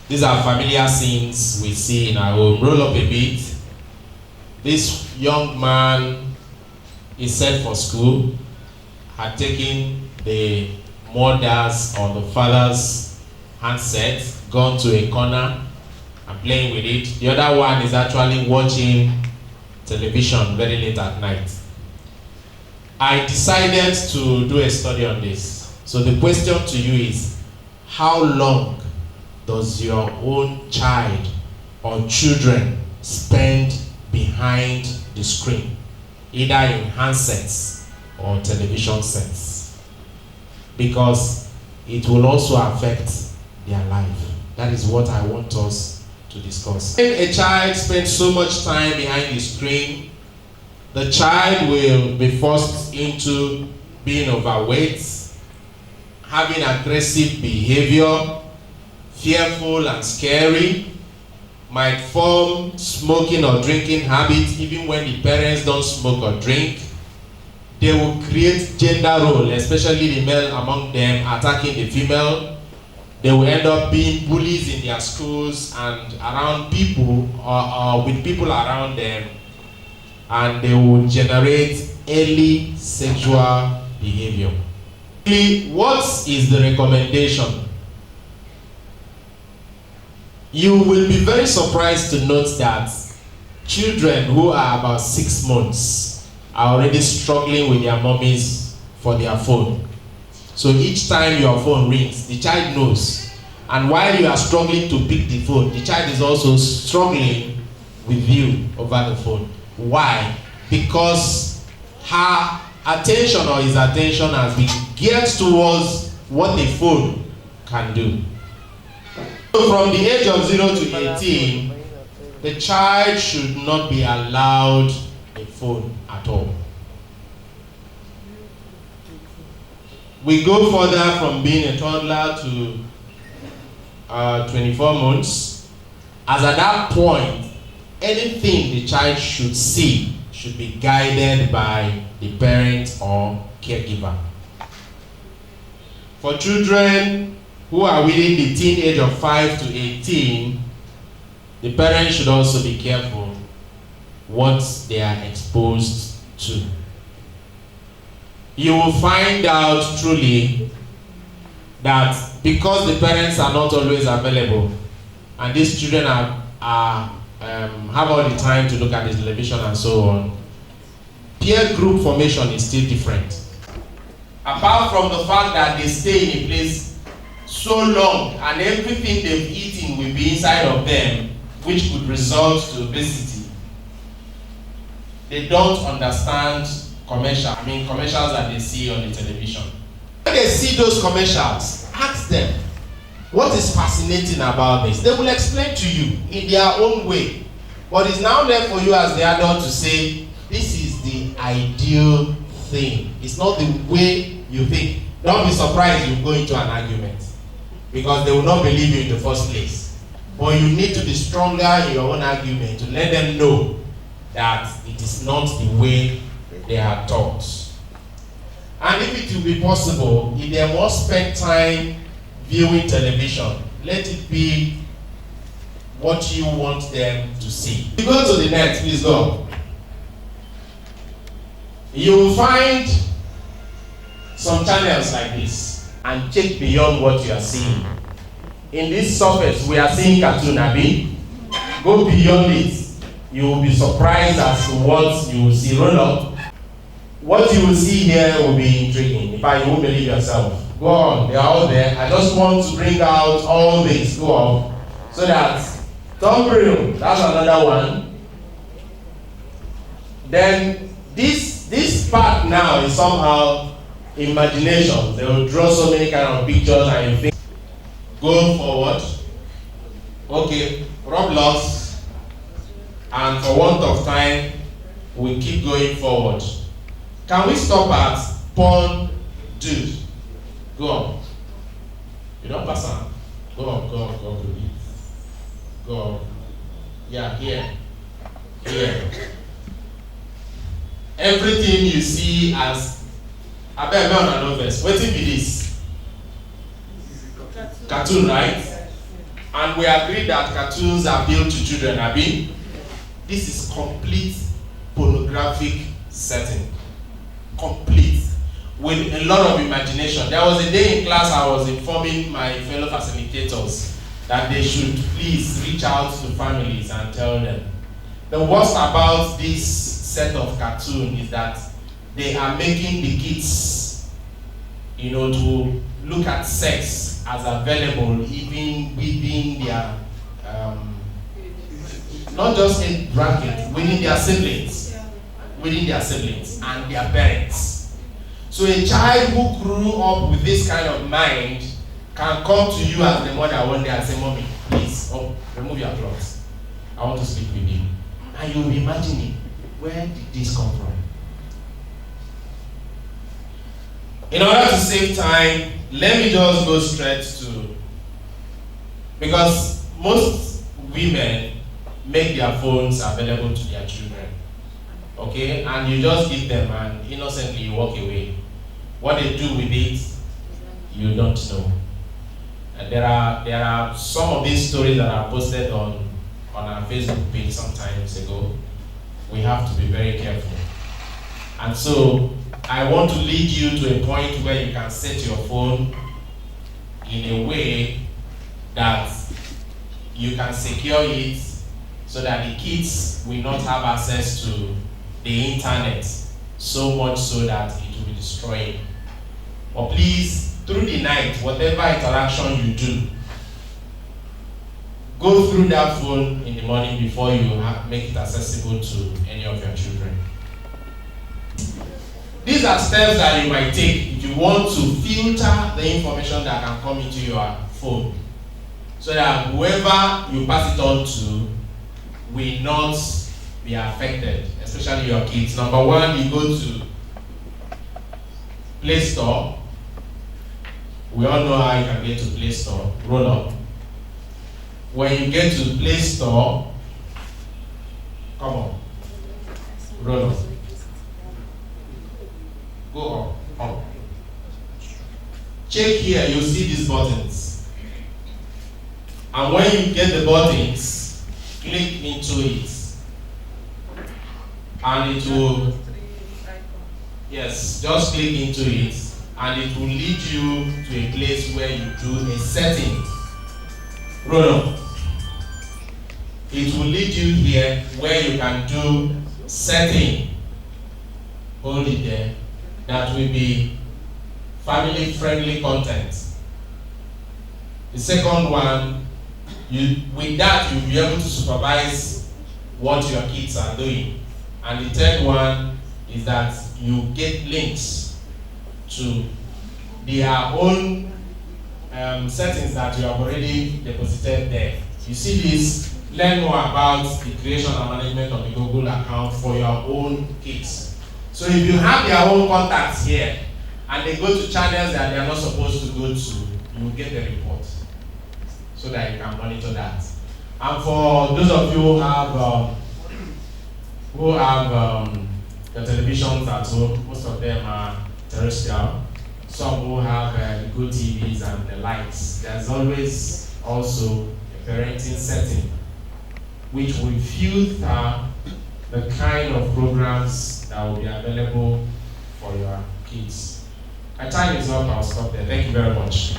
These are familiar scenes we see in our home. Roll up a bit. This young man is set for school, had taken the mother's or the father's handset, gone to a corner and playing with it. The other one is actually watching television very late at night. I decided to do a study on this. So the question to you is, how long does your own child or children spend behind the screen, either in handsets or television sets? Because it will also affect their life. That is what I want us to discuss. When a child spends so much time behind the screen, the child will be forced into being overweight, having aggressive behavior, fearful and scary, might form smoking or drinking habits even when the parents don't smoke or drink. They will create gender role, especially the male among them attacking the female. They will end up being bullies in their schools and around people or with people around them, and they will generate early sexual behavior. What is the recommendation? You will be very surprised to note that children who are about 6 months are already struggling with their mummies for their phone. So each time your phone rings, the child knows. And while you are struggling to pick the phone, the child is also struggling with you over the phone. Why? Because her attention or his attention has been geared towards what the phone can do. So from the age of 0 to 18, the child should not be allowed a phone at all. We go further from being a toddler to 24 months. As at that point, anything the child should see should be guided by the parent or caregiver. For children who are within the teen age of 5 to 18, the parents should also be careful what they are exposed to. You will find out truly that because the parents are not always available and these children have all the time to look at the television and so on, peer group formation is still different. Apart from the fact that they stay in a place so long and everything they've eaten will be inside of them, which could result to obesity, they don't understand commercials that they see on the television. When they see those commercials, ask them, what is fascinating about this? They will explain to you in their own way. But it's now left for you as the adult to say, this is the ideal thing. It's not the way you think. Don't be surprised you go into an argument, because they will not believe you in the first place. But you need to be stronger in your own argument to let them know that it is not the way they are taught. And if it will be possible, if they must spend time viewing television, let it be what you want them to see. You go to the net, please go. You will find some channels like this and check beyond what you are seeing. In this surface, we are seeing cartoon, Abi. Go beyond it. You will be surprised as to what you will see. Roll up. What you will see here will be intriguing. In fact, you won't believe yourself. Go on, they are all there. I just want to bring out all this. Go on. So that thumbnail, that's another one. Then this part now is somehow imagination. They will draw so many kind of pictures and you think. Go forward. Okay, Roblox. And for want of time, we keep going forward. Can we stop at porn dude? Go on. You don't pass on. Go on, go on, go on. Go on. Yeah, here. Here. Everything you see as I bet me on an novice. What be this? Cartoon, right? And we agreed that cartoons are built to children, Abi. This is complete pornographic setting. Complete. With a lot of imagination. There was a day in class I was informing my fellow facilitators that they should please reach out to families and tell them. The worst about this set of cartoons is that they are making the kids, to look at sex as available even within their, not just in bracket, within their siblings and their parents. So a child who grew up with this kind of mind can come to you as the mother one day and say, "Mommy, please, remove your clothes. I want to sleep with you." And you'll be imagining, where did this come from? In order to save time, let me just go straight to, because most women make their phones available to their children. Okay? And you just give them and innocently you walk away. What they do with it, you don't know. And there are some of these stories that are posted on our Facebook page some times ago. We have to be very careful. And so I want to lead you to a point where you can set your phone in a way that you can secure it so that the kids will not have access to the internet so much so that it will be destroyed. But please, through the night, whatever interaction you do, go through that phone in the morning before you make it accessible to any of your children. These are steps that you might take if you want to filter the information that can come into your phone, so that whoever you pass it on to will not be affected, especially your kids. Number one, you go to Play Store. We all know how you can get to Play Store. Roll up. When you get to Play Store, come on, roll up. Go up. Check here, you'll see these buttons. And when you get the buttons, click into it. And it will, yes, just click into it. And it will lead you to a place where you do a setting. Roll up. It will lead you here where you can do setting. Hold it there. That will be family friendly content. The second one, with that you'll be able to supervise what your kids are doing. And the third one is that you get links to their own settings that you have already deposited there. You see this, learn more about the creation and management of the Google account for your own kids. So if you have their own contacts here and they go to channels that they are not supposed to go to, you will get the report so that you can monitor that. And for those of you who have the televisions at home, most of them are terrestrial. Some who have good TVs and the likes. There's always also a parenting setting which will filter the kind of programs that will be available for your kids. My time is up, I'll stop there. Thank you very much.